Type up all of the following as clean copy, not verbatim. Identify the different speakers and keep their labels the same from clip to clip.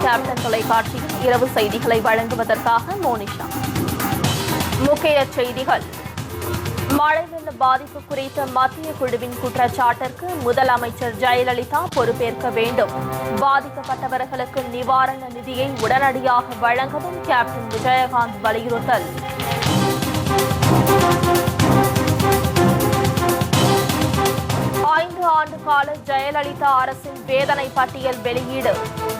Speaker 1: Captain தொலைக்காட்சியில் இரவு செய்திகளை வழங்குவதற்காக மோனிஷா. முக்கிய செய்திகள். மழை வெள்ள பாதிப்பு குறித்த மத்திய குழுவின் குற்றச்சாட்டிற்கு முதலமைச்சர் ஜெயலலிதா பொறுப்பேற்க வேண்டும். பாதிக்கப்பட்டவர்களுக்கு நிவாரண நிதியை உடனடியாக வழங்கவும் கேப்டன் விஜயகாந்த் வலியுறுத்தல். 5 ஆண்டு கால ஜெயலலிதா அரசின் வேதனை பட்டியல் வெளியீடு.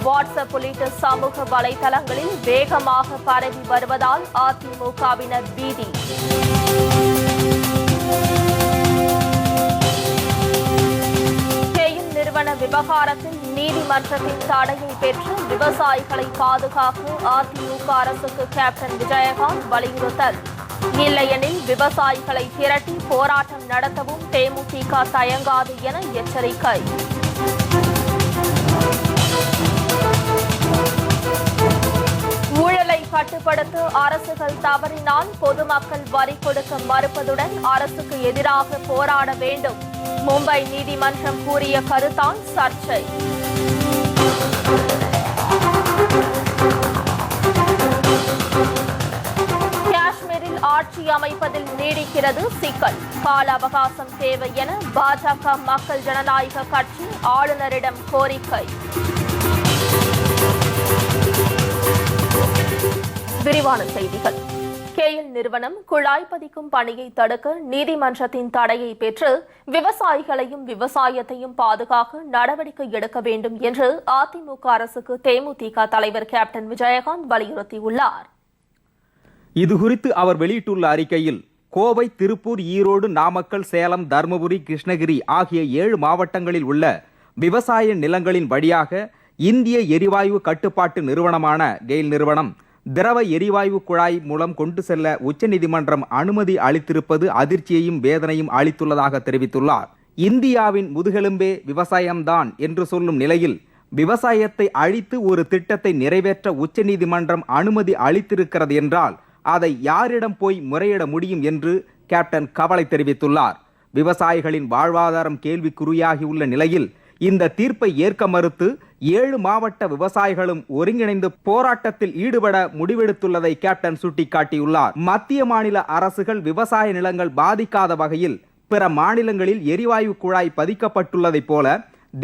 Speaker 1: வாட்ஸ்அப் உள்ளிட்ட சமூக வலைதளங்களில் வேகமாக பரவி வருவதால் அதிமுகவினர் பீதி. கெயில் நிறுவன விவகாரத்தில் நீதிமன்றத்தின் தடையை பெற்று விவசாயிகளை பாதுகாக்க அதிமுக அரசுக்கு கேப்டன் விஜயகாந்த் வலியுறுத்தல். இல்லையெனில் விவசாயிகளை திரட்டி போராட்டம் நடத்தவும் தேமுதிக தயங்காது என எச்சரிக்கை. ஊழலை கட்டுப்படுத்த அரசுகள் தவறினால் பொதுமக்கள் வரி கொடுக்க மறுப்பதுடன் அரசுக்கு எதிராக போராட வேண்டும். மும்பை நீதிமன்றம் கூறிய கருத்தால் சர்ச்சை. ஆட்சி அமைப்பதில் நீடிக்கிறது சிக்கல். கால அவகாசம் தேவை என பாஜக மக்கள் ஜனநாயக கட்சி ஆளுநரிடம் கோரிக்கை. விரிவான செய்திகள். கெயில் நிறுவனம் குழாய் பதிக்கும் பணியை தடுக்க நீதிமன்றத்தின் தடையை பெற்று விவசாயிகளையும் விவசாயத்தையும் பாதுகாக்க நடவடிக்கை எடுக்க வேண்டும் என்று அதிமுக அரசுக்கு தேமுதிக தலைவர் கேப்டன் விஜயகாந்த் வலியுறுத்தியுள்ளார்.
Speaker 2: இதுகுறித்து அவர் வெளியிட்டுள்ள அறிக்கையில், கோவை, திருப்பூர், ஈரோடு, நாமக்கல், சேலம், தருமபுரி, கிருஷ்ணகிரி ஆகிய 7 மாவட்டங்களில் உள்ள விவசாய நிலங்களின் வழியாக இந்திய எரிவாயு கட்டுப்பாட்டு நிறுவனமான கெயில் நிறுவனம் திரவ எரிவாயு குழாய் மூலம் கொண்டு செல்ல உச்சநீதிமன்றம் அனுமதி அளித்திருப்பது அதிர்ச்சியையும் வேதனையும் அளித்துள்ளதாக தெரிவித்துள்ளார். இந்தியாவின் முதுகெலும்பே விவசாயம்தான் என்று சொல்லும் நிலையில் விவசாயத்தை அழித்து ஒரு திட்டத்தை நிறைவேற்ற உச்சநீதிமன்றம் அனுமதி அளித்திருக்கிறது என்றால் அதை யாரிடம் போய் முறையிட முடியும் என்று கேப்டன் கவலை தெரிவித்துள்ளார். விவசாயிகளின் வாழ்வாதாரம் கேள்விக்குறியாகியுள்ள நிலையில் இந்த தீர்ப்பை ஏற்க மறுத்து 7 மாவட்ட விவசாயிகளும் ஒருங்கிணைந்து போராட்டத்தில் ஈடுபட முடிவெடுத்துள்ளதை கேப்டன் சுட்டிக்காட்டியுள்ளார். மத்திய மாநில அரசுகள் விவசாய நிலங்கள் பாதிக்காத வகையில் பிற மாநிலங்களில் எரிவாயு குழாய் பதிக்கப்பட்டுள்ளதைப் போல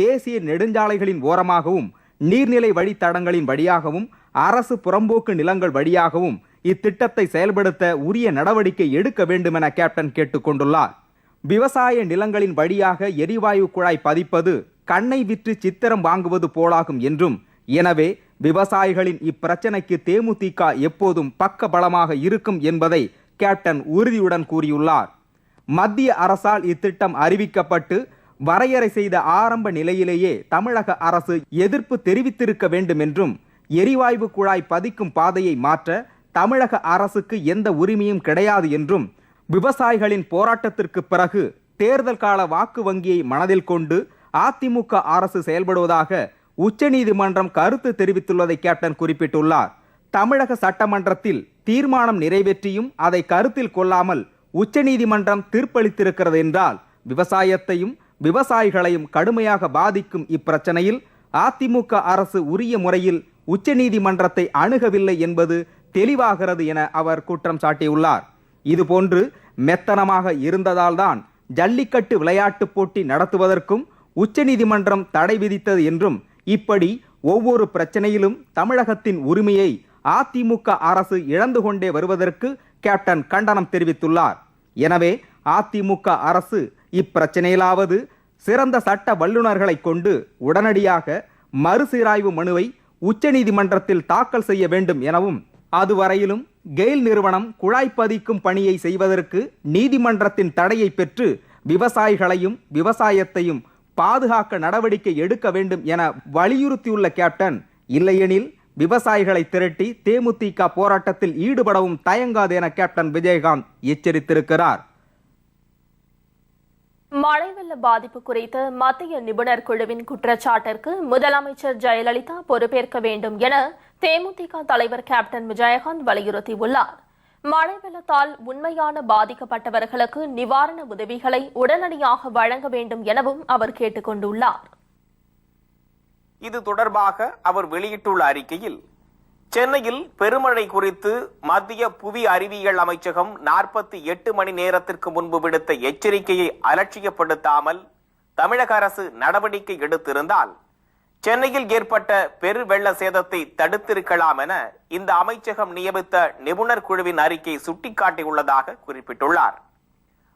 Speaker 2: தேசிய நெடுஞ்சாலைகளின் ஓரமாகவும் நீர்நிலை வழித்தடங்களின் வழியாகவும் அரசு புறம்போக்கு நிலங்கள் வழியாகவும் இத்திட்டத்தை செயல்படுத்த உரிய நடவடிக்கை எடுக்க வேண்டும் என கேப்டன் கேட்டுக்கொண்டுள்ளார். விவசாய நிலங்களின் வழியாக எரிவாயு குழாய் பதிப்பது கண்ணை விற்று சித்திரம் வாங்குவது போலாகும் என்றும், எனவே விவசாயிகளின் இப்பிரச்சனைக்கு தேமுதிக எப்போதும் பக்க பலமாக இருக்கும் என்பதை கேப்டன் உறுதியுடன் கூறியுள்ளார். மத்திய அரசால் இத்திட்டம் அறிவிக்கப்பட்டு வரையறை செய்த ஆரம்ப நிலையிலேயே தமிழக அரசு எதிர்ப்பு தெரிவித்திருக்க வேண்டும் என்றும், எரிவாயு குழாய் பதிக்கும் பாதையை மாற்ற தமிழக அரசுக்கு எந்த உரிமையும் கிடையாது என்றும், விவசாயிகளின் போராட்டத்திற்கு பிறகு தேர்தல் கால வாக்கு வங்கியை மனதில் கொண்டு அதிமுக அரசு செயல்படுவதாக உச்சநீதிமன்றம் கருத்து தெரிவித்துள்ளதை கேப்டன் குறிப்பிட்டுள்ளார். தமிழக சட்டமன்றத்தில் தீர்மானம் நிறைவேற்றியும் அதை கருத்தில் கொள்ளாமல் உச்சநீதிமன்றம் தீர்ப்பளித்திருக்கிறது என்றால் விவசாயத்தையும் விவசாயிகளையும் கடுமையாக பாதிக்கும் இப்பிரச்சனையில் அதிமுக அரசு உரிய முறையில் உச்சநீதிமன்றத்தை அணுகவில்லை என்பது தெளிவாகிறது என அவர் குற்றம் சாட்டியுள்ளார். இதுபோன்று மெத்தனமாக இருந்ததால்தான் ஜல்லிக்கட்டு விளையாட்டு போட்டி நடத்துவதற்கும் உச்சநீதிமன்றம் தடை விதித்தது என்றும், இப்படி ஒவ்வொரு பிரச்சனையிலும் தமிழகத்தின் உரிமையை அதிமுக அரசு இழந்து கொண்டே வருவதற்கு கேப்டன் கண்டனம் தெரிவித்துள்ளார். எனவே அதிமுக அரசு இப்பிரச்சனையிலாவது சிறந்த சட்ட வல்லுநர்களை கொண்டு உடனடியாக மறுசீராய்வு மனுவை உச்சநீதிமன்றத்தில் தாக்கல் செய்ய வேண்டும் எனவும், அதுவரையிலும் கெயில் நிறுவனம் குழாய் பதிக்கும் பணியை செய்வதற்கு நீதிமன்றத்தின் தடையை பெற்று விவசாயிகளையும் விவசாயத்தையும் பாதுகாக்க நடவடிக்கை எடுக்க வேண்டும் என வலியுறுத்தியுள்ள கேப்டன், இல்லையெனில் விவசாயிகளை திரட்டி தேமுதிக போராட்டத்தில் ஈடுபடவும் தயங்காது என கேப்டன் விஜயகாந்த் எச்சரித்திருக்கிறார்.
Speaker 1: மழை வெள்ள பாதிப்பு குறித்து மத்திய நிபுணர் குழுவின் குற்றச்சாட்டிற்கு முதலமைச்சர் ஜெயலலிதா பொறுப்பேற்க வேண்டும் என தேமுதிக தலைவர் கேப்டன் விஜயகாந்த் வலியுறுத்தியுள்ளார். மழை வெள்ளத்தால் உண்மையான பாதிக்கப்பட்டவர்களுக்கு நிவாரண உதவிகளை உடனடியாக வழங்க வேண்டும் எனவும் அவர் கேட்டுக் கொண்டுள்ளார்.
Speaker 3: இது தொடர்பாக அவர் வெளியிட்டுள்ள அறிக்கையில், சென்னையில் பெருமழை குறித்து மத்திய புவி அறிவியல் அமைச்சகம் 48 மணி நேரத்திற்கு முன்பு விடுத்த எச்சரிக்கையை அலட்சியப்படுத்தாமல் தமிழக அரசு நடவடிக்கை எடுத்திருந்தால் சென்னையில் ஏற்பட்ட பெரு வெள்ள சேதத்தை தடுத்திருக்கலாம் என இந்த அமைச்சகம் நியமித்த நிபுணர் குழுவின் அறிக்கை சுட்டிக்காட்டியுள்ளதாக குறிப்பிட்டுள்ளார்.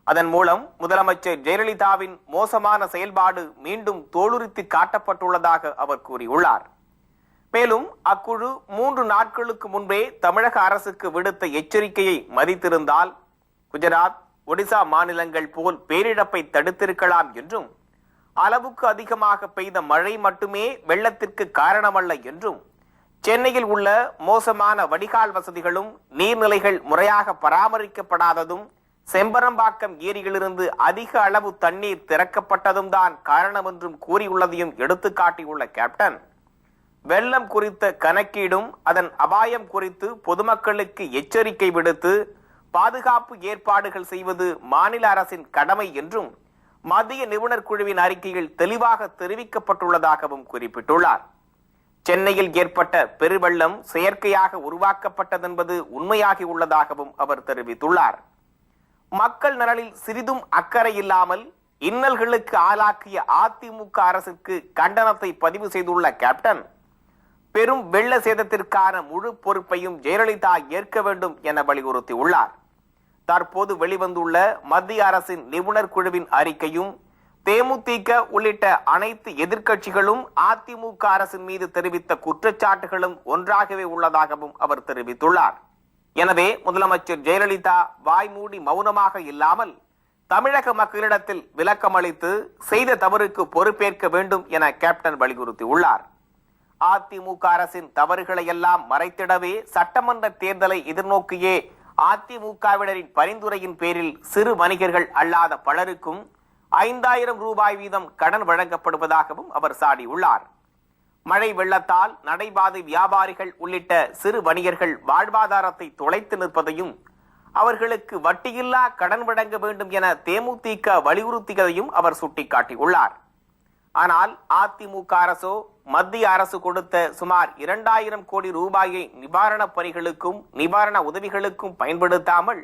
Speaker 3: அதன் மூலம் முதலமைச்சர் ஜெயலலிதாவின் மோசமான செயல்பாடு மீண்டும் தோலுரித்து காட்டப்பட்டுள்ளதாக அவர் கூறியுள்ளார். மேலும் அக்குழு 3 நாட்களுக்கு முன்பே தமிழக அரசுக்கு விடுத்த எச்சரிக்கையை மதித்திருந்தால் குஜராத், ஒடிசா மாநிலங்கள் போல் பேரிழப்பை தடுத்திருக்கலாம் என்றும், அளவுக்கு அதிகமாக பெய்த மழை மட்டுமே வெள்ளத்திற்கு காரணமல்ல என்றும், சென்னையில் உள்ள மோசமான வடிகால் வசதிகளும் நீர்நிலைகள் முறையாக பராமரிக்கப்படாததும், செம்பரம்பாக்கம் ஏரியிலிருந்து அதிக அளவு தண்ணீர் திறக்கப்பட்டதும் தான் காரணம் என்றும் கூறியுள்ளதையும் எடுத்துக்காட்டியுள்ள கேப்டன், வெள்ளம் குறித்த கணக்கீடும் அதன் அபாயம் குறித்து பொதுமக்களுக்கு எச்சரிக்கை விடுத்து பாதுகாப்பு ஏற்பாடுகள் செய்வது மாநில அரசின் கடமை என்றும் மத்திய நிபுணர் குழுவின் அறிக்கையில் தெளிவாக தெரிவிக்கப்பட்டுள்ளதாகவும் குறிப்பிட்டுள்ளார். சென்னையில் ஏற்பட்ட பெருவெள்ளம் செயற்கையாக உருவாக்கப்பட்டதென்பது உண்மையாகி உள்ளதாகவும் அவர் தெரிவித்துள்ளார். மக்கள் நலனில் சிறிதும் அக்கறை இல்லாமல் இன்னல்களுக்கு ஆளாக்கிய அதிமுக அரசுக்கு கண்டனத்தை பதிவு செய்துள்ள கேப்டன், பெரும் வெள்ள சேதத்திற்கான முழு பொறுப்பையும் ஜெயலலிதா ஏற்க வேண்டும் என வலியுறுத்தியுள்ளார். தற்போது வெளிவந்துள்ள மத்திய அரசின் நிபுணர் குழுவின் அறிக்கையும் தேமுதிக உள்ளிட்ட அனைத்து எதிர்க்கட்சிகளும் அதிமுக அரசின் மீது தெரிவித்த குற்றச்சாட்டுகளும் ஒன்றாகவே உள்ளதாகவும் அவர் தெரிவித்துள்ளார். எனவே முதலமைச்சர் ஜெயலலிதா வாய்மூடி மௌனமாக இல்லாமல் தமிழக மக்களிடத்தில் விளக்கம் அளித்து செய்த தவறுக்கு பொறுப்பேற்க வேண்டும் என கேப்டன் வலியுறுத்தியுள்ளார். அதிமுக அரசின் தவறுகளை எல்லாம் மறைத்திடவே சட்டமன்ற தேர்தலை எதிர்நோக்கியே அதிமுகவினரின் பரிந்துரையின் பேரில் சிறு வணிகர்கள் அல்லாத பலருக்கும் 5000 ரூபாய் வீதம் கடன் வழங்கப்படுவதாகவும் அவர் சாடியுள்ளார். மழை வெள்ளத்தால் நடைபாதை வியாபாரிகள் உள்ளிட்ட சிறு வணிகர்கள் வாழ்வாதாரத்தை தொலைத்து நிற்பதையும், அவர்களுக்கு வட்டியில்லா கடன் வழங்க வேண்டும் என தேமுதிக வலியுறுத்தியதையும் அவர் சுட்டிக்காட்டியுள்ளார். ஆனால் அதிமுக அரசோ மத்திய அரசு கொடுத்த சுமார் 2000 கோடி ரூபாயை நிவாரணப் பணிகளுக்கும் நிவாரண உதவிகளுக்கும் பயன்படுத்தாமல்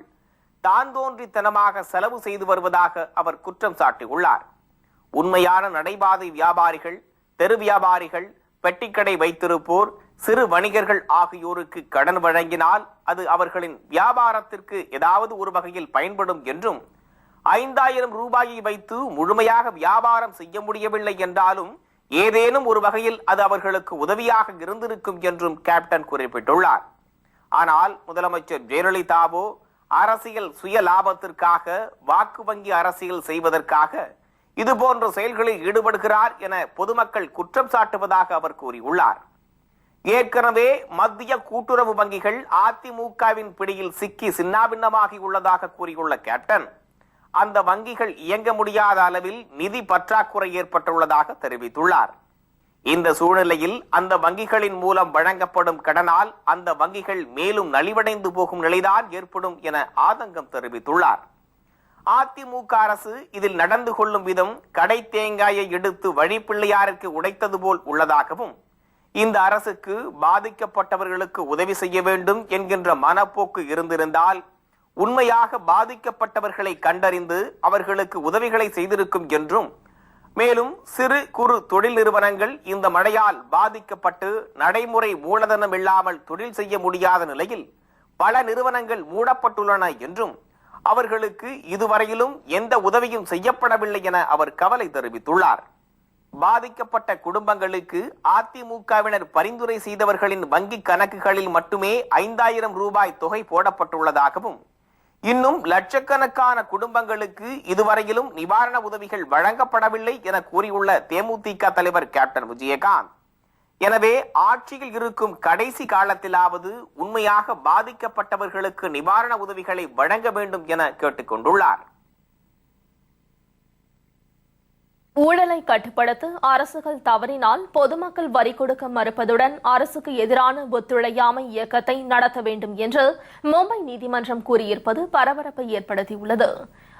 Speaker 3: தான் தோன்றித்தனமாக செலவு செய்து வருவதாக அவர் குற்றம் சாட்டியுள்ளார். உண்மையான நடைபாதை வியாபாரிகள், தெரு வியாபாரிகள், பெட்டிக்கடை வைத்திருப்போர், சிறு வணிகர்கள் ஆகியோருக்கு கடன் வழங்கினால் அது அவர்களின் வியாபாரத்திற்கு ஏதாவது ஒரு வகையில் பயன்படும் என்றும், 5000 ரூபாயை வைத்து முழுமையாக வியாபாரம் செய்ய முடியவில்லை என்றாலும் ஏதேனும் ஒரு வகையில் அது அவர்களுக்கு உதவியாக இருந்திருக்கும் என்றும் கேப்டன் குறிப்பிட்டுள்ளார். ஆனால் முதலமைச்சர் ஜெயலலிதாவோ அரசியல் சுய லாபத்திற்காக, வாக்கு வங்கி அரசியல் செய்வதற்காக இதுபோன்ற செயல்களில் ஈடுபடுகிறார் என பொதுமக்கள் குற்றம் சாட்டுவதாக அவர் கூறியுள்ளார். ஏற்கனவே மத்திய கூட்டுறவு வங்கிகள் அதிமுகவின் பிடியில் சிக்கி சின்னாபின்னமாகி உள்ளதாக கூறியுள்ள கேப்டன், அந்த வங்கிகள் இயங்க முடியாத அளவில் நிதி பற்றாக்குறை ஏற்பட்டுள்ளதாக தெரிவித்துள்ளார். இந்த சூழ்நிலையில் அந்த வங்கிகளின் மூலம் வழங்கப்படும் கடனால் அந்த வங்கிகள் மேலும் நலிவடைந்து போகும் நிலைதான் ஏற்படும் என ஆதங்கம் தெரிவித்துள்ளார். அதிமுக அரசு இதில் நடந்து கொள்ளும் விதம் கடை தேங்காயை எடுத்து வழிப்பிள்ளையாருக்கு உடைத்தது போல் உள்ளதாகவும், இந்த அரசுக்கு பாதிக்கப்பட்டவர்களுக்கு உதவி செய்ய வேண்டும் என்கின்ற மனப்போக்கு இருந்திருந்தால் உண்மையாக பாதிக்கப்பட்டவர்களை கண்டறிந்து அவர்களுக்கு உதவிகளை செய்திருக்கும் என்றும், மேலும் சிறு குறு தொழில் நிறுவனங்கள் இந்த மழையால் பாதிக்கப்பட்டு நடைமுறை மூலதனம் இல்லாமல் தொழில் செய்ய முடியாத நிலையில் பல நிறுவனங்கள் மூடப்பட்டுள்ளன என்றும், அவர்களுக்கு இதுவரையிலும் எந்த உதவியும் செய்யப்படவில்லை என அவர் கவலை தெரிவித்துள்ளார். பாதிக்கப்பட்ட குடும்பங்களுக்கு அதிமுகவினர் பரிந்துரை செய்தவர்களின் வங்கி கணக்குகளில் மட்டுமே 5000 ரூபாய் தொகை போடப்பட்டுள்ளதாகவும், இன்னும் லட்சக்கணக்கான குடும்பங்களுக்கு இதுவரையிலும் நிவாரண உதவிகள் வழங்கப்படவில்லை என கூறியுள்ள தேமுதிக தலைவர் கேப்டன் விஜயகாந்த், எனவே ஆட்சியில் இருக்கும் கடைசி காலத்திலாவது உண்மையாக பாதிக்கப்பட்டவர்களுக்கு நிவாரண உதவிகளை வழங்க வேண்டும் என கேட்டுக் கொண்டுள்ளார்.
Speaker 1: ஊழலை கட்டுப்படுத்த அரசுகள் தவறினால் பொதுமக்கள் வரி கொடுக்க மறுப்பதுடன் அரசுக்கு எதிரான ஒத்துழையாமை இயக்கத்தை நடத்த வேண்டும் என்று மும்பை நீதிமன்றம் கூறியிருப்பது பரபரப்பை ஏற்படுத்தியுள்ளது.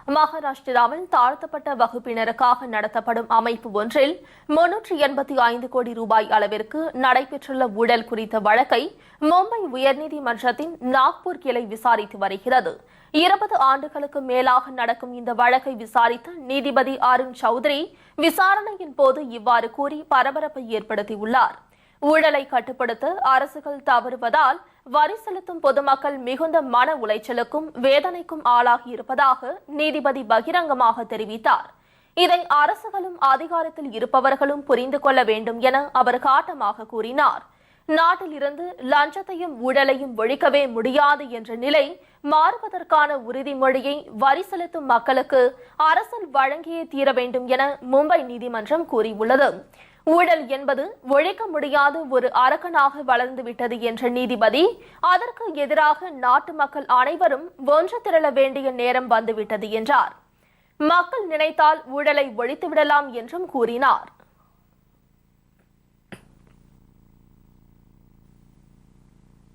Speaker 1: மகாராஷ்டிராவில் தாழ்த்தப்பட்ட வகுப்பினருக்காக நடத்தப்படும் அமைப்பு ஒன்றில் 385 கோடி ரூபாய் அளவிற்கு நடைபெற்றுள்ள ஊழல் குறித்த வழக்கை மும்பை உயர்நீதிமன்றத்தின் நாக்பூர் கிளை விசாரித்து வருகிறது. 20 ஆண்டுகளுக்கு மேலாக நடக்கும் இந்த வழக்கை விசாரித்த நீதிபதி அருண் சௌத்ரி விசாரணையின் போது இவ்வாறு கூறி பரபரப்பை ஏற்படுத்தியுள்ளார். ஊழலை கட்டுப்படுத்த அரசுகள் தவறுவதால் வரி செலுத்தும் பொதுமக்கள் மிகுந்த மன உளைச்சலுக்கும் வேதனைக்கும் ஆளாகி இருப்பதாக நீதிபதி பகிரங்கமாக தெரிவித்தார். இதை அரசுகளும் அதிகாரத்தில் இருப்பவர்களும் புரிந்து கொள்ள வேண்டும் என அவர் காட்டமாக கூறினார். நாட்டில் இருந்து லஞ்சத்தையும் ஊழலையும் ஒழிக்கவே முடியாது என்ற நிலை மாறுவதற்கான உறுதிமொழியை வரி செலுத்தும் மக்களுக்கு அரசு வழங்கியே தீர வேண்டும் என மும்பை நீதிமன்றம் கூறியுள்ளது. ஊழல் என்பது ஒழிக்க முடியாத ஒரு அரக்கனாக வளர்ந்துவிட்டது என்ற நீதிபதி அதற்கு எதிராக நாட்டு மக்கள் அனைவரும் ஒன்று திரள வேண்டிய நேரம் வந்துவிட்டது என்றார். மக்கள் நினைத்தால் ஊழலை ஒழித்துவிடலாம் என்றும் கூறினார்.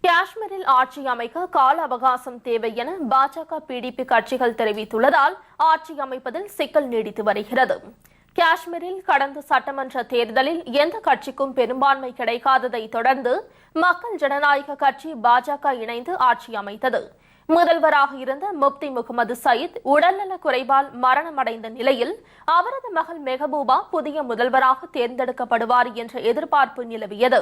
Speaker 1: காஷ்மீரில் ஆட்சி அமைக்க கால அவகாசம் தேவை என பாஜக பிடிபி கட்சிகள் தெரிவித்துள்ளதால் ஆட்சி அமைப்பதில் சிக்கல் நீடித்து வருகிறது. காஷ்மீரில் கடந்த சட்டமன்ற தேர்தலில் எந்த கட்சிக்கும் பெரும்பான்மை கிடைக்காததை தொடர்ந்து மக்கள் ஜனநாயக கட்சி பாஜக இணைந்து ஆட்சி அமைத்தது. முதல்வராக இருந்த முப்தி முகமது சயீத் உடல்நலக் குறைவால் மரணமடைந்த நிலையில் அவரது மகள் மெஹபூபா புதிய முதல்வராக தேர்ந்தெடுக்கப்படுவார் என்ற எதிர்பார்ப்பு நிலவியது.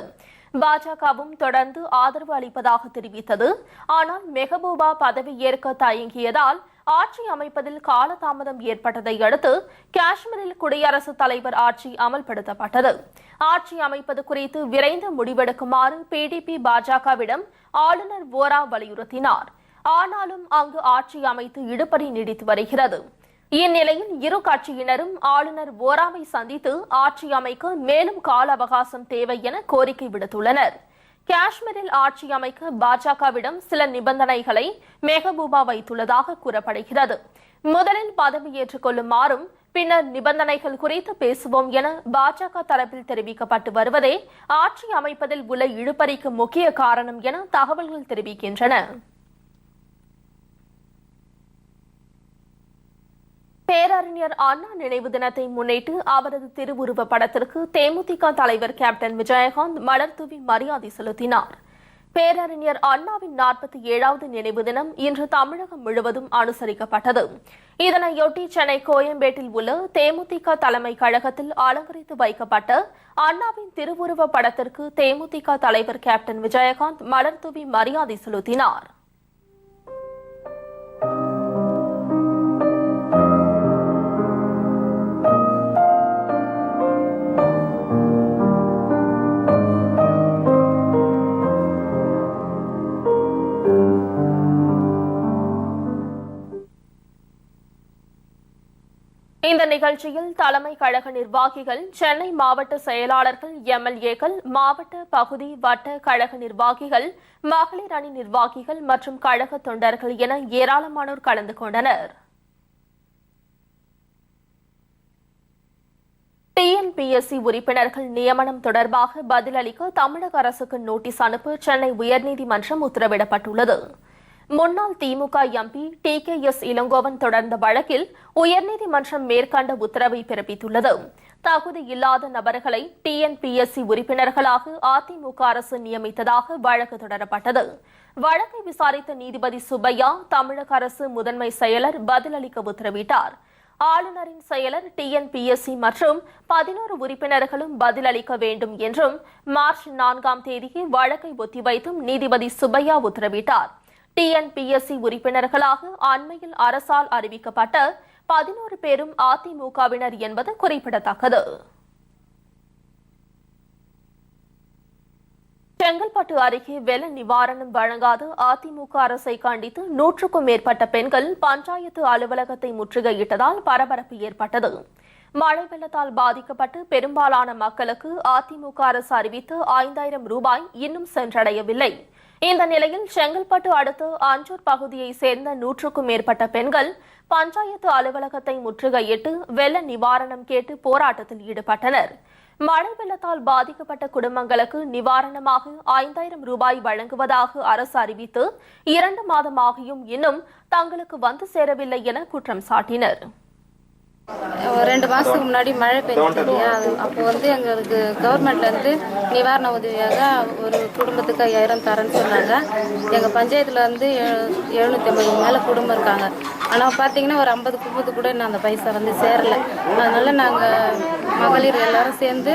Speaker 1: பாஜகவும் தொடர்ந்து ஆதரவு அளிப்பதாக தெரிவித்தது. ஆனால் மெஹபூபா பதவி ஏற்க தயங்கியதால் ஆட்சி அமைப்பதில் காலதாமதம் ஏற்பட்டதை அடுத்து காஷ்மீரில் குடியரசுத் தலைவர் ஆட்சி அமல்படுத்தப்பட்டது. ஆட்சி அமைப்பது குறித்து விரைந்து முடிவெடுக்குமாறு பிடிபி பாஜகவிடம் ஆளுநர் வோரா வலியுறுத்தினார். ஆனாலும் அங்கு ஆட்சி அமைத்து இழுபறி நீடித்து வருகிறது. இந்நிலையில் இரு கட்சியினரும் ஆளுநர் வோராவை சந்தித்து ஆட்சி அமைக்க மேலும் கால அவகாசம் தேவை என கோரிக்கை விடுத்துள்ளனர். காஷ்மீரில் ஆட்சி அமைக்க பாஜகவிடம் சில நிபந்தனைகளை மெஹபூபா வைத்துள்ளதாக கூறப்படுகிறது. முதலில் பதவியேற்றுக் கொள்ளுமாறும் பின்னர் நிபந்தனைகள் குறித்து பேசுவோம் என பாஜக தரப்பில் தெரிவிக்கப்பட்டு வருவதே ஆட்சி அமைப்பதில் உள்ள இழுபறிக்கு முக்கிய காரணம் என தகவல்கள் தெரிவிக்கின்றன. பேரறிஞர் அண்ணா நினைவு தினத்தை முன்னிட்டு அவரது திருவுருவ படத்திற்கு தேமுதிக தலைவர் கேப்டன் விஜயகாந்த் மலர்தூவி மரியாதை செலுத்தினார். பேரறிஞர் அண்ணாவின் 47வது நினைவு தினம் இன்று தமிழகம் முழுவதும் அனுசரிக்கப்பட்டது. இதனையொட்டி சென்னை கோயம்பேட்டில் உள்ள தேமுதிக தலைமை கழகத்தில் அலங்கரித்து வைக்கப்பட்ட அண்ணாவின் திருவுருவ படத்திற்கு தேமுதிக தலைவர் கேப்டன் விஜயகாந்த் மலர்தூவி மரியாதை செலுத்தினார். இந்த நிகழ்ச்சியில் தலைமை கழக நிர்வாகிகள், சென்னை மாவட்ட செயலாளர்கள், எம்எல்ஏக்கள், மாவட்ட பகுதி வட்ட கழக நிர்வாகிகள், மகளிர் அணி நிர்வாகிகள் மற்றும் கழக தொண்டர்கள் என ஏராளமானோர் கலந்து கொண்டனர். டிஎன்பிஎஸ்சி உறுப்பினர்கள் நியமனம் தொடர்பாக பதிலளிக்க தமிழக அரசுக்கு நோட்டீஸ் அனுப்ப சென்னை உயர்நீதிமன்றம் உத்தரவிடப்பட்டுள்ளது. முன்னாள் திமுக எம்பி TKS இளங்கோவன் தொடர்ந்த வழக்கில் உயர்நீதிமன்றம் மேற்கண்ட உத்தரவை பிறப்பித்துள்ளது. தகுதி இல்லாத நபர்களை டிஎன்பிஎஸ்சி உறுப்பினர்களாக அதிமுக அரசு நியமித்ததாக வழக்கு தொடரப்பட்டது. வழக்கை விசாரித்த நீதிபதி சுப்பையா தமிழக அரசு முதன்மை செயலர் பதிலளிக்க உத்தரவிட்டார். ஆளுநரின் செயலர் டிஎன்பிஎஸ்சி மற்றும் 11 உறுப்பினர்களும் பதிலளிக்க வேண்டும் என்றும் மார்ச் 4ஆம் தேதிக்கு வழக்கை ஒத்திவைத்தும் நீதிபதி சுப்பையா உத்தரவிட்டார். டிஎன்பிஎஸ்சி உறுப்பினர்களாக அண்மையில் அரசால் அறிவிக்கப்பட்ட 11 பேரும் அதிமுகவினர் என்பது குறிப்பிடத்தக்கது. செங்கல்பட்டு அருகே வெள்ள நிவாரணம் வழங்காத அதிமுக அரசை கண்டித்து 100க்கும் மேற்பட்ட பெண்கள் பஞ்சாயத்து அலுவலகத்தை முற்றுகையிட்டதால் பரபரப்பு ஏற்பட்டது. மழை வெள்ளத்தால் பாதிக்கப்பட்டு பெரும்பாலான மக்களுக்கு அதிமுக அரசு அறிவித்த 5000 ரூபாய் இன்னும் சென்றடையவில்லை. இந்த நிலையில் செங்கல்பட்டு அடுத்த அஞ்சூர் பகுதியை சேர்ந்த 100க்கும் மேற்பட்ட பெண்கள் பஞ்சாயத்து அலுவலகத்தை முற்றுகையிட்டு வெள்ள நிவாரணம் கேட்டு போராட்டத்தில் ஈடுபட்டனர். மழை வெள்ளத்தால் பாதிக்கப்பட்ட குடும்பங்களுக்கு நிவாரணமாக 5000 ரூபாய் வழங்குவதாக அரசு அறிவித்து 2 மாதமாகியும் இன்னும் தங்களுக்கு வந்து சேரவில்லை என குற்றம் சாட்டினர்.
Speaker 4: 2 மாதத்துக்கு முன்னாடி மழை பெய்ஞ்சிச்சு இல்லையா, அப்போ எங்களுக்கு கவர்மெண்ட்லேருந்து நிவாரண உதவியாக ஒரு குடும்பத்துக்கு 5000 தரேன்னு சொன்னாங்க. எங்கள் பஞ்சாயத்தில் 750 மேலே குடும்பம் இருக்காங்க. ஆனால் பார்த்தீங்கன்னா ஒரு 50 குடும்பத்துக்கு கூட இன்னும் அந்த பைசா சேரலை. அதனால் நாங்கள் மகளிர் எல்லாரும் சேர்ந்து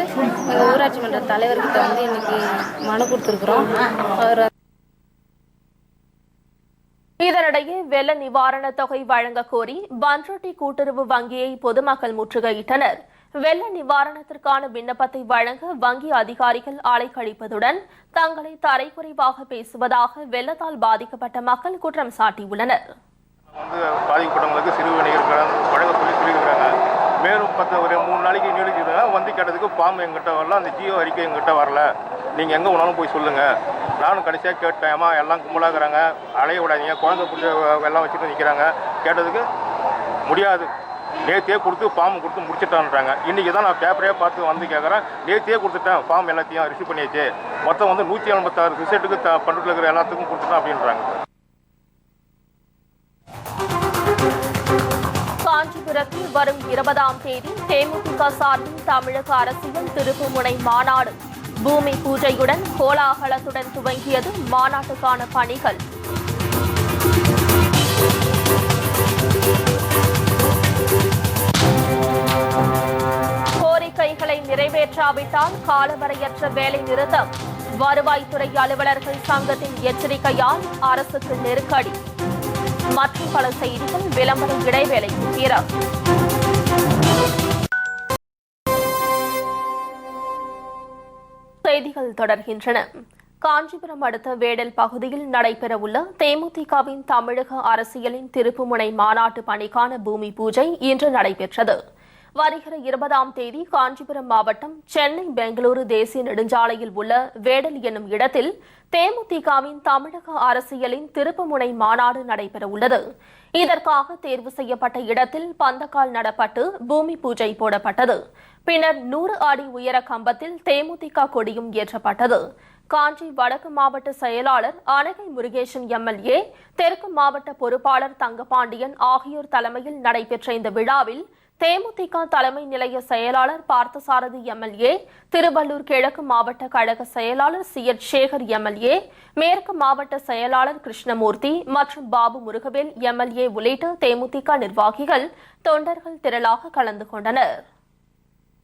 Speaker 4: எங்கள் ஊராட்சி மன்ற தலைவர்கிட்ட இன்னைக்கு மனு கொடுத்துருக்குறோம். அவர்
Speaker 1: இதனிடையே வெள்ள நிவாரண தொகை வழங்க கோரி பன்ருட்டி கூட்டுறவு வங்கியை பொதுமக்கள் முற்றுகையிட்டனர். வெள்ள நிவாரணத்திற்கான விண்ணப்பத்தை வழங்க வங்கி அதிகாரிகள் அலைக்கழிப்பதுடன் தங்களை தரைக்குறைவாக பேசுவதாக வெள்ளத்தால் பாதிக்கப்பட்ட மக்கள் குற்றம் சாட்டியுள்ளனர்.
Speaker 5: பாதிக்கப்பட்டவங்களுக்கு சிறு வணிகர்கள் வழங்க சொல்லி சொல்லியிருக்காங்க. மேலும் ஒரு 3 நாளைக்கு நீடிச்சு கேட்டதுக்கு ஃபார்ம் எங்கிட்ட வரல, அந்த ஜியோ அறிக்கை எங்கிட்ட வரல, நீங்கள் எங்கே வேணாலும் போய் சொல்லுங்கள். நானும் கடைசியாக கேட்டேன், ஏமா எல்லாம் கும்பலாகிறாங்க, அலைய விடாதீங்க, குழந்தை பிடிச்ச எல்லாம் வச்சுட்டு நிற்கிறாங்க. கேட்டதுக்கு முடியாது, நேற்றியே கொடுத்து ஃபார்ம் கொடுத்து முடிச்சுட்டான்றாங்க. இன்றைக்கி தான் நான் பேப்பரே பார்த்து கேட்குறேன். நேற்றியே கொடுத்துட்டேன், ஃபார்ம் எல்லாத்தையும் ரிசீவ் பண்ணியாச்சு, மொத்தம் 186 ரிசல்ட்டுக்கு பண்ருட்டில் இருக்கிற எல்லாத்துக்கும் கொடுத்துட்டேன் அப்படின்றாங்க.
Speaker 1: காஞ்சிபுரத்தில் வரும் 20ஆம் தேதி தேமுதிக சார்பில் தமிழக அரசியல் திருப்புமுனை மாநாடு பூமி பூஜையுடன் கோலாகலத்துடன் துவங்கியது மாநாட்டுக்கான பணிகள். கோரிக்கைகளை நிறைவேற்றாவிட்டால் காலவரையற்ற வேலை நிறுத்தம். வருவாய்த்துறை அலுவலர்கள் சங்கத்தின் எச்சரிக்கையால் அரசுக்கு நெருக்கடி. மற்றும் பல செய்திகள் விளம்பர இடைவேளைக்கு பிறகு. செய்திகள் தொடர்கின்றன. காஞ்சிபுரம் அடுத்த வேடல் பகுதியில் நடைபெறவுள்ள தேமுதிகவின் தமிழக அரசியலின் திருப்புமுனை மாநாட்டு பணிக்கான பூமி பூஜை இன்று நடைபெற்றது. வருகிற 20ஆம் தேதி காஞ்சிபுரம் மாவட்டம் சென்னை பெங்களூரு தேசிய நெடுஞ்சாலையில் உள்ள வேடல் என்னும் இடத்தில் தேமுதிகவின் தமிழக அரசியலின் திருப்புமுனை மாநாடு நடைபெறவுள்ளது. இதற்காக தேர்வு செய்யப்பட்ட இடத்தில் பந்தக்கால் நடப்பட்டு பூமி பூஜை போடப்பட்டது. பின்னர் 100 அடி உயர கம்பத்தில் தேமுதிக கொடியும் ஏற்றப்பட்டது. காஞ்சி வடக்கு மாவட்ட செயலாளர் அனகை முருகேசன் எம்எல்ஏ, தெற்கு மாவட்ட பொறுப்பாளர் தங்கபாண்டியன் ஆகியோர் தலைமையில் நடைபெற்ற இந்த விழாவில் தேமுதிக தலைமை நிலைய செயலாளர் பார்த்தசாரதி எம்எல்ஏ, திருவள்ளூர் கிழக்கு மாவட்ட கழக செயலாளர் சிஎட் சேகர் எம்எல்ஏ, மேற்கு மாவட்ட செயலாளர் கிருஷ்ணமூர்த்தி மற்றும் பாபு முருகவேல் எம்எல்ஏ உள்ளிட்ட தேமுதிக நிர்வாகிகள், தொண்டர்கள் திரளாக கலந்து கொண்டனர்.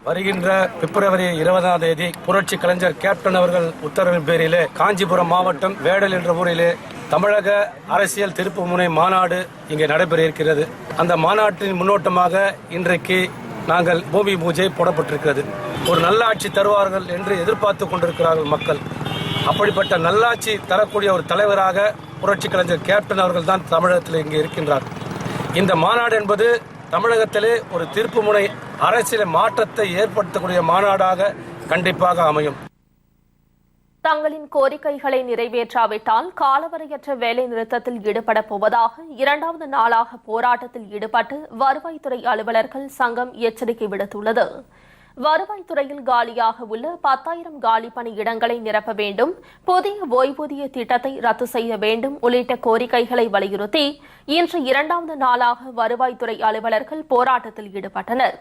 Speaker 6: வருகின்ற பிப்ரவரி 20ஆம் தேதி புரட்சி கலைஞர் கேப்டன் அவர்கள் உத்தரவின் பேரிலே காஞ்சிபுரம் மாவட்டம் வேடல் என்ற ஊரிலே தமிழக அரசியல் திருப்புமுனை மாநாடு இங்கே நடைபெற இருக்கிறது. அந்த மாநாட்டின் முன்னோட்டமாக இன்றைக்கு நாங்கள் பூமி பூஜை போடப்பட்டிருக்கிறது. ஒரு நல்லாட்சி தருவார்கள் என்று எதிர்பார்த்து கொண்டிருக்கிறார்கள் மக்கள். அப்படிப்பட்ட நல்லாட்சி தரக்கூடிய ஒரு தலைவராக புரட்சி கலைஞர் கேப்டன் அவர்கள் தான் தமிழகத்தில் இங்கே இருக்கின்றார். இந்த மாநாடு என்பது தமிழகத்திலே ஒரு திருப்புமுனை அரசியல் மாற்றத்தை ஏற்படுத்தக்கூடிய மாநாடாக கண்டிப்பாக அமையும்.
Speaker 1: தங்களின் கோரிக்கைகளை நிறைவேற்றாவிட்டால் காலவரையற்ற வேலை நிறுத்தத்தில் ஈடுபட போவதாக 2வது நாளாக போராட்டத்தில் ஈடுபட்டு வருவாய்த்துறை அலுவலர்கள் சங்கம் எச்சரிக்கை விடுத்துள்ளது. வருவாய்த்துறையில் காலியாக உள்ள 10,000 காலி பணி இடங்களை நிரப்ப வேண்டும், புதிய ஓய்வூதிய திட்டத்தை ரத்து செய்ய வேண்டும் உள்ளிட்ட கோரிக்கைகளை வலியுறுத்தி இன்று 2வது நாளாக வருவாய்த்துறை அலுவலர்கள் போராட்டத்தில் ஈடுபட்டனர்.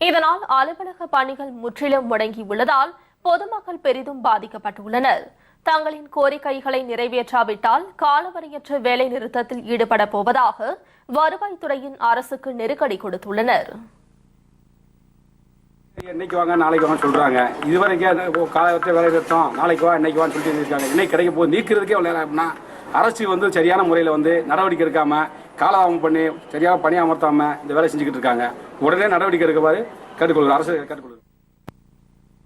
Speaker 1: இதனால் அலுவலக பணிகள் முற்றிலும் முடங்கியுள்ளதால் பொதுமக்கள் பெரிதும் பாதிக்கப்பட்டுள்ளனர். தங்களின் கோரிக்கைகளை நிறைவேற்றாவிட்டால் காலவரையற்ற வேலை நிறுத்தத்தில் ஈடுபட போவதாக வருவாய்த்துறையின் அரசுக்கு நெருக்கடி கொடுத்துள்ளனர்.
Speaker 7: இன்னைக்கு வாங்க நாளைக்கு வாங்க சொல்றாங்க. இதுவரைக்கும் காலவற்ற வேலை நிறுத்தம், நாளைக்கு வா இன்னைக்கு வான்னு சொல்லிட்டு இருக்காங்க. இன்னைக்கு கிடைக்க போது நீக்கிறதுக்கே அப்படின்னா அரசு சரியான முறையில் நடவடிக்கை எடுக்காம காலதாமம் பண்ணி சரியாக பணி அமர்த்தாம இந்த வேலை செஞ்சுக்கிட்டு இருக்காங்க. உடனே நடவடிக்கை எடுக்குமாறு கேட்டுக்கொள்ளும் அரசு கேட்டுக்கொள்ளும்.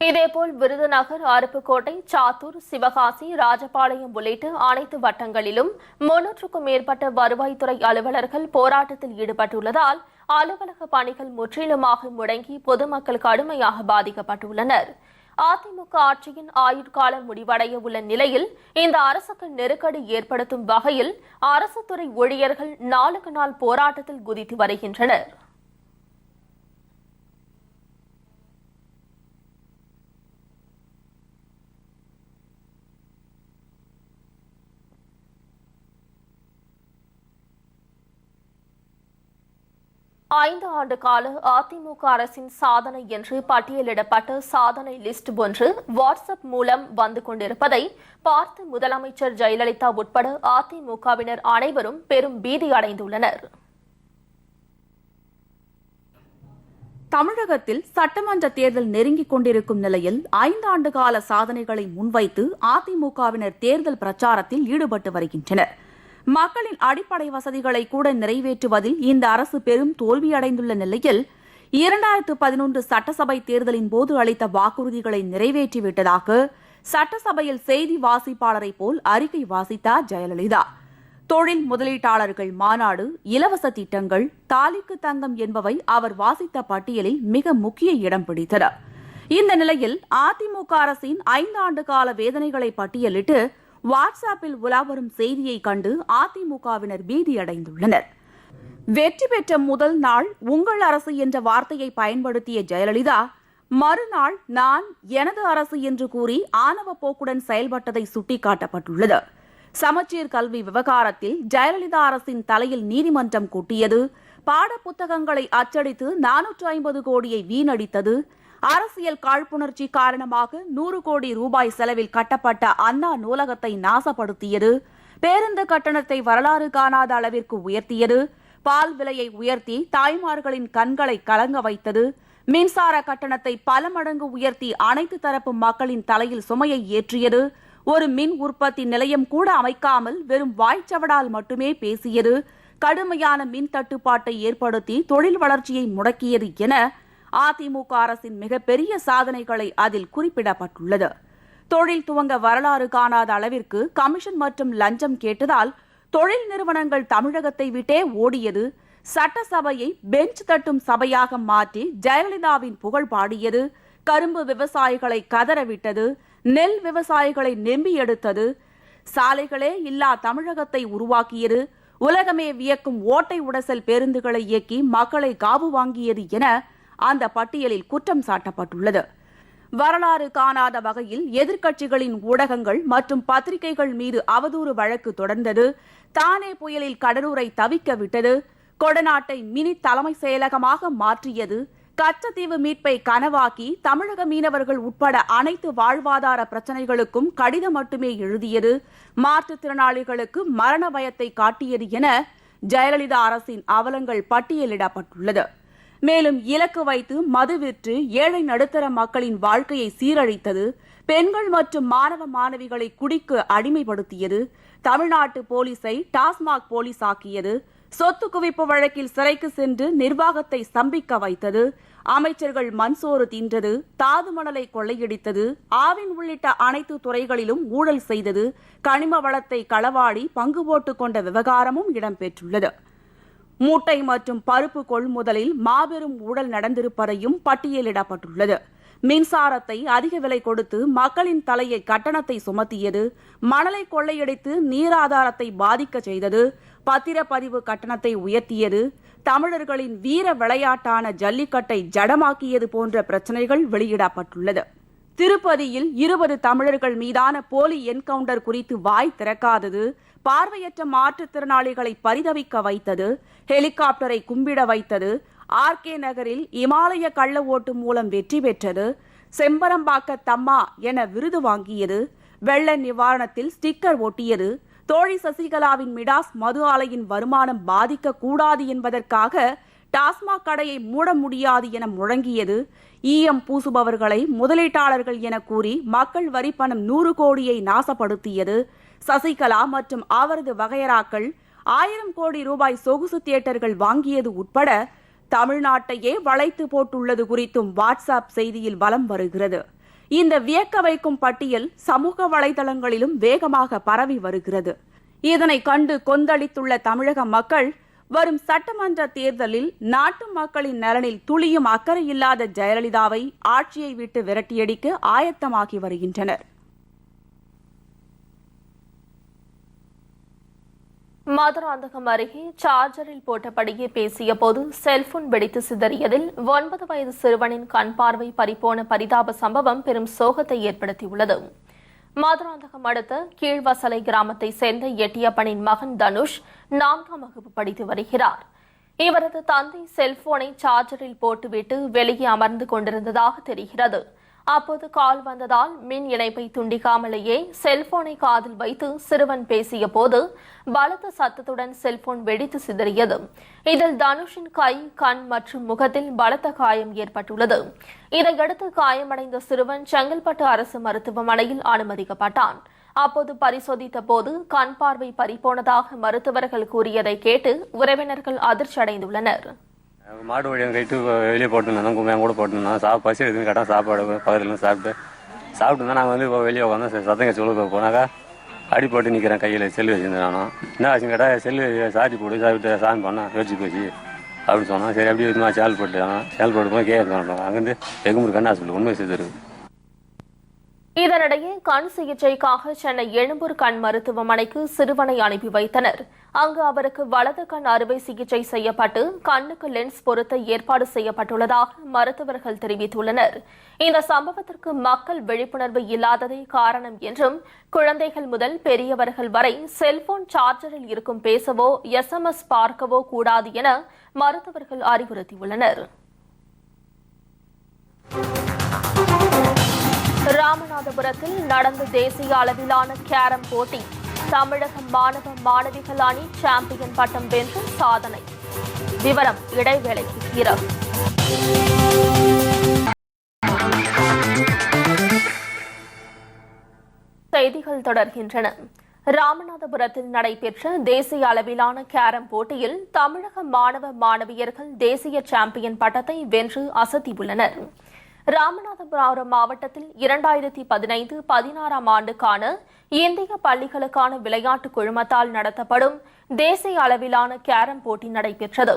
Speaker 1: இதேபோல் விருதுநகர், அருப்புக்கோட்டை, சாத்தூர், சிவகாசி, ராஜபாளையம் உள்ளிட்ட அனைத்து வட்டங்களிலும் 300க்கும் மேற்பட்ட வருவாய்த்துறை அலுவலர்கள் போராட்டத்தில் ஈடுபட்டுள்ளதால் அலுவலக பணிகள் முற்றிலுமாக முடங்கி பொதுமக்கள் கடுமையாக பாதிக்கப்பட்டுள்ளனர். அதிமுக ஆட்சியின் ஆயுட்காலம் முடிவடைய உள்ள நிலையில் இந்த அரசுக்கு நெருக்கடி ஏற்படுத்தும் வகையில் அரசு துறை ஊழியர்கள் நாளுக்கு நாள் போராட்டத்தில் குதித்து வருகின்றனர். 5 ஆண்டு கால அதிமுக அரசின் சாதனை என்று பட்டியலிடப்பட்ட சாதனை லிஸ்ட் ஒன்று வாட்ஸ்அப் மூலம் வந்து கொண்டிருப்பதை பார்த்து முதலமைச்சர் ஜெயலலிதா உட்பட அதிமுகவினர் அனைவரும் பெரும் பீதி அடைந்துள்ளனர்.
Speaker 8: தமிழகத்தில் சட்டமன்ற தேர்தல் நெருங்கிக் கொண்டிருக்கும் நிலையில் 5 ஆண்டு கால சாதனைகளை முன்வைத்து அதிமுகவினர் தேர்தல் பிரச்சாரத்தில் ஈடுபட்டு வருகின்றனர். மக்களின் அடிப்படை வசதிகளை கூட நிறைவேற்றுவதில் இந்த அரசு பெரும் தோல்வியடைந்துள்ள நிலையில் 2011 சட்டசபை தேர்தலின் போது அளித்த வாக்குறுதிகளை நிறைவேற்றிவிட்டதாக சட்டசபையில் செய்தி வாசிப்பாளரை போல் அறிக்கை வாசித்தார் ஜெயலலிதா. தொழில் முதலீட்டாளர்கள் மாநாடு, இலவச திட்டங்கள், தாலிக்கு தங்கம் என்பவை அவர் வாசித்த பட்டியலில் மிக முக்கிய இடம் பிடித்தன. இந்த நிலையில் அதிமுக அரசின் 5 ஆண்டு கால வேதனைகளை பட்டியலிட்டு வாட்ஸ்அப்பில் உலாவரும் செய்தியை கண்டு அதிமுகவினர் பீதியடைந்துள்ளனர். வெற்றி பெற்ற முதல் நாள் உங்கள் அரசு என்ற வார்த்தையை பயன்படுத்திய ஜெயலலிதா மறுநாள் நான் எனது அரசு என்று கூறி ஆணவ போக்குடன் செயல்பட்டதை சுட்டிக்காட்டப்பட்டுள்ளது. சமச்சீர் கல்வி விவகாரத்தில் ஜெயலலிதா அரசின் தலையில் நீதிமன்றம் கொட்டியது, பாடப்புத்தகங்களை அச்சடித்து 450 கோடியை வீணடித்தது, அரசியல் காழ்ப்புணர்ச்சி காரணமாக 100 கோடி ரூபாய் செலவில் கட்டப்பட்ட அண்ணா நூலகத்தை நாசப்படுத்தியது, பேருந்து கட்டணத்தை வரலாறு காணாத அளவிற்கு உயர்த்தியது, பால் விலையை உயர்த்தி தாய்மார்களின் கண்களை கலங்க வைத்தது, மின்சார கட்டணத்தை பல மடங்கு உயர்த்தி அனைத்து தரப்பு மக்களின் தலையில் சுமையை ஏற்றியது, ஒரு மின் உற்பத்தி நிலையம் கூட அமைக்காமல் வெறும் வாய்ச்சவடால் மட்டுமே பேசியது, கடுமையான மின் தட்டுப்பாட்டை ஏற்படுத்தி தொழில் வளர்ச்சியை முடக்கியது என அதிமுக அரசின் மிகப்பெரிய சாதனைகளை அதில் குறிப்பிடப்பட்டுள்ளது. தொழில் துவங்க வரலாறு காணாத அளவிற்கு கமிஷன் மற்றும் லஞ்சம் கேட்டதால் தொழில் நிறுவனங்கள் தமிழகத்தை விட்டே ஓடியது, சட்டசபையை பெஞ்ச் தட்டும் சபையாக மாற்றி ஜெயலலிதாவின் புகழ் பாடியது, கரும்பு விவசாயிகளை கதறவிட்டது, நெல் விவசாயிகளை நெம்பி எடுத்தது, சாலைகளே இல்லா தமிழகத்தை உருவாக்கியது, உலகமே வியக்கும் ஓட்டை உடசல் பேருந்துகளை இயக்கி மக்களை காவு வாங்கியது என அந்த பட்டியலில் குற்றம் சாட்டப்பட்டுள்ளது. வரலாறு காணாத வகையில் எதிர்க்கட்சிகளின் ஊடகங்கள் மற்றும் பத்திரிகைகள் மீது அவதூறு வழக்கு தொடர்ந்தது, தானே புயலில் கடலூரை தவிக்க விட்டது, கொடநாட்டை மினி தலைமை செயலகமாக மாற்றியது, கச்சத்தீவு மீட்பை கனவாக்கி தமிழக மீனவர்கள் உட்பட அனைத்து வாழ்வாதார பிரச்சினைகளுக்கும் கடிதம் மட்டுமே எழுதியது, மாற்றுத்திறனாளிகளுக்கு மரண பயத்தை காட்டியது என ஜெயலலிதா அரசின் அவலங்கள் பட்டியலிடப்பட்டுள்ளது. மேலும் இலக்கு வைத்து மது விற்று ஏழை நடுத்தர மக்களின் வாழ்க்கையை சீரழித்தது, பெண்கள் மற்றும் மாணவ மாணவிகளை குடிக்கு அடிமைப்படுத்தியது, தமிழ்நாட்டு போலீஸை டாஸ்மாக் போலீஸ் ஆக்கியது, சொத்து குவிப்பு வழக்கில் சிறைக்கு சென்று நிர்வாகத்தை ஸ்தம்பிக்க வைத்தது, அமைச்சர்கள் மண்சோறு தின்றது, தாது மணலை கொள்ளையடித்தது, ஆவின் உள்ளிட்ட அனைத்து துறைகளிலும் ஊழல் செய்தது, கனிம வளத்தை களவாடி பங்கு போட்டுக் கொண்ட விவகாரமும் இடம்பெற்றுள்ளது. மூட்டை மற்றும் பருப்பு கொள்முதலில் மாபெரும் ஊழல் நடந்திருப்பதையும் பட்டியலிடப்பட்டுள்ளது. மின்சாரத்தை அதிக விலை கொடுத்து மக்களின் தலையை கட்டணத்தை சுமத்தியது, மணலை கொள்ளையடித்து நீராதாரத்தை பாதிக்க செய்தது, பத்திரப்பதிவு கட்டணத்தை உயர்த்தியது, தமிழர்களின் வீர விளையாட்டான ஜல்லிக்கட்டை ஜடமாக்கியது போன்ற பிரச்சினைகள் வெளியிடப்பட்டுள்ளது. திருப்பதியில் 20 தமிழர்கள் மீதான போலி என்கவுண்டர் குறித்து வாய் திறக்காதது, பார்வையற்ற மாற்றுத்திறனாளிகளை பரிதவிக்க வைத்தது, ஹெலிகாப்டரை கும்பிட வைத்தது, ஆர்கே நகரில் இமாலய கள்ள ஓட்டு மூலம் வெற்றி பெற்றது, செம்பரம்பாக்க தம்மா என விருது வாங்கியது, வெள்ள நிவாரணத்தில் ஸ்டிக்கர் ஒட்டியது, தோழி சசிகலாவின் மிடாஸ் மது ஆலையின் வருமானம் பாதிக்கக்கூடாது என்பதற்காக டாஸ்மாக் கடையை மூட முடியாது என முழங்கியது, ஈயம் பூசுபவர்களை முதலீட்டாளர்கள் என கூறி மக்கள் வரி பணம் 100 கோடியை நாசப்படுத்தியது, சசிகலா மற்றும் அவரது வகையராக்கள் 1000 கோடி ரூபாய் சொகுசு தியேட்டர்கள் வாங்கியது உட்பட தமிழ்நாட்டையே வளைத்து போட்டுள்ளது குறித்தும் வாட்ஸ்அப் செய்தியில் வலம் வருகிறது. இந்த வியக்க வைக்கும் பட்டியல் சமூக வலைதளங்களிலும் வேகமாக பரவி வருகிறது. இதனை கண்டு கொந்தளித்துள்ள தமிழக மக்கள் வரும் சட்டமன்ற தேர்தலில் நாட்டு மக்களின் நலனில் துளியும் அக்கறை இல்லாத ஜெயலலிதாவை ஆட்சியை விட்டு விரட்டியடிக்க ஆயத்தமாகி வருகின்றனர்.
Speaker 1: மதுராந்தகம் அருகே சார்ஜரில் போட்டபடியே பேசிய போது செல்போன் வெடித்து சிதறியதில் 9 வயது சிறுவனின் கண் பார்வை பறிபோன பரிதாப சம்பவம் பெரும் சோகத்தை ஏற்படுத்தியுள்ளது. மதுராந்தகம் அடுத்த கீழ்வசலை கிராமத்தை சேர்ந்த எட்டியப்பனின் மகன் தனுஷ் 4ஆம் வகுப்பு படித்து வருகிறார். இவரது தந்தை செல்போனை சார்ஜரில் போட்டுவிட்டு வெளியே அமர்ந்து கொண்டிருந்ததாக தெரிகிறது. அப்போது கால் வந்ததால் மின் இணைப்பை துண்டிக்காமலேயே செல்போனை காதில் வைத்து சிறுவன் பேசிய போது பலத்த சத்தத்துடன் செல்போன் வெடித்து சிதறியது. இதில் தனுஷின் கை, கண் மற்றும் முகத்தில் பலத்த காயம் ஏற்பட்டுள்ளது. இதையடுத்து காயமடைந்த சிறுவன் செங்கல்பட்டு அரசு மருத்துவமனையில் அனுமதிக்கப்பட்டான். அப்போது பரிசோதித்த போது கண் பார்வை பறிபோனதாக மருத்துவர்கள் கூறியதை கேட்டு உறவினர்கள் அதிர்ச்சி அடைந்துள்ளனர்.
Speaker 9: மாடு வழியாக கைட்டு வெளியே போட்டுருந்தோம், கும்மையாக கூட போட்டுருந்தோம். பசி எடுத்துன்னு கேட்டால் சாப்பாடு பக்கத்தில் சாப்பிட்டு தான் நாங்கள் இப்போ வெளியே உட்காந்து சத்தங்க சொல்ல போனாக்கா அடி போட்டு நிற்கிறேன், கையில் செல்லு வச்சுருந்தேன். நானும் என்ன ஆச்சுன்னு கேட்டால் செல்லு சார்ஜ் போட்டு சாப்பிட்டு சாமி பண்ணால் யோசிச்சு போச்சு அப்படின்னு சொன்னால் சரி அப்படி இதுமா சேல் போட்டு போய் சொன்னோம். அங்கேருந்து எகும்பூர் கண் ஹாஸ்பிட்டல் உண்மை செய்திருக்கு.
Speaker 1: இதனிடையே கண் சிகிச்சைக்காக சென்னை எழும்பூர் கண் மருத்துவமனைக்கு சிறுவனை அனுப்பி வைத்தனர். அங்கு அவருக்கு வலது கண் அறுவை சிகிச்சை செய்யப்பட்டு கண்ணுக்கு லென்ஸ் பொருத்த ஏற்பாடு செய்யப்பட்டுள்ளதாக மருத்துவர்கள் தெரிவித்துள்ளனர். இந்த சம்பவத்திற்கு மக்கள் விழிப்புணர்வு இல்லாததே காரணம் என்றும், குழந்தைகள் முதல் பெரியவர்கள் வரை செல்போன் சார்ஜரில் இருக்கும் பேசவோ SMS பார்க்கவோ கூடாது என மருத்துவர்கள் அறிவுறுத்தியுள்ளனர். ராமநாதபுரத்தில் நடந்த தேசிய அளவிலான கேரம் போட்டி. தமிழக மாணவ மாணவிகள் அணி சாம்பியன் பட்டம் வென்று சாதனை. விவரம் இடைவேளைக்கு பிறகு. செய்திகள் தொடர்கின்றன. ராமநாதபுரத்தில் நடைபெற்ற தேசிய அளவிலான கேரம் போட்டியில் தமிழக மாணவ மாணவியர்கள் தேசிய சாம்பியன் பட்டத்தை வென்று அசத்தியுள்ளனர். ராமநாதபுரம் மாவட்டத்தில் 2015-16 ஆண்டுக்கான இந்திய பள்ளிகளுக்கான விளையாட்டுக் குழுமத்தால் நடத்தப்படும் தேசிய அளவிலான கேரம் போட்டி நடைபெற்றது.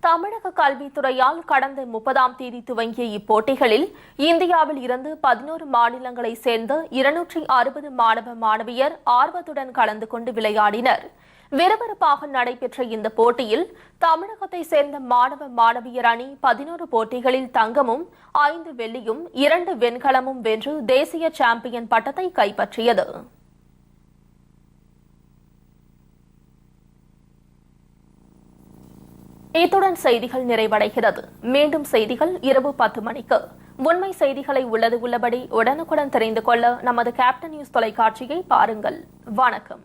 Speaker 1: தமிழக கல்வித்துறையால் கடந்த 30ஆம் தேதி துவங்கிய இப்போட்டிகளில் இந்தியாவில் இருந்து 11 மாநிலங்களைச் சேர்ந்த 260 மாணவ மாணவியர் ஆர்வத்துடன் கலந்து கொண்டு விளையாடினர். விறுவிறுப்பாக நடைபெற்ற இந்த போட்டியில் தமிழகத்தை சேர்ந்த மாணவ மாணவியர் அணி 11 போட்டிகளில் தங்கமும் 5 வெள்ளியும் 2 வெண்கலமும் வென்று தேசிய சாம்பியன் பட்டத்தை கைப்பற்றியது. இத்துடன் செய்திகள் நிறைவடைகிறது. மீண்டும் செய்திகள் இரவு 10 மணிக்கு. உண்மை செய்திகளை உள்ளபடி உடனுக்குடன் தெரிந்து கொள்ள நமது கேப்டன் நியூஸ் தொலைக்காட்சியை பாருங்கள். வணக்கம்.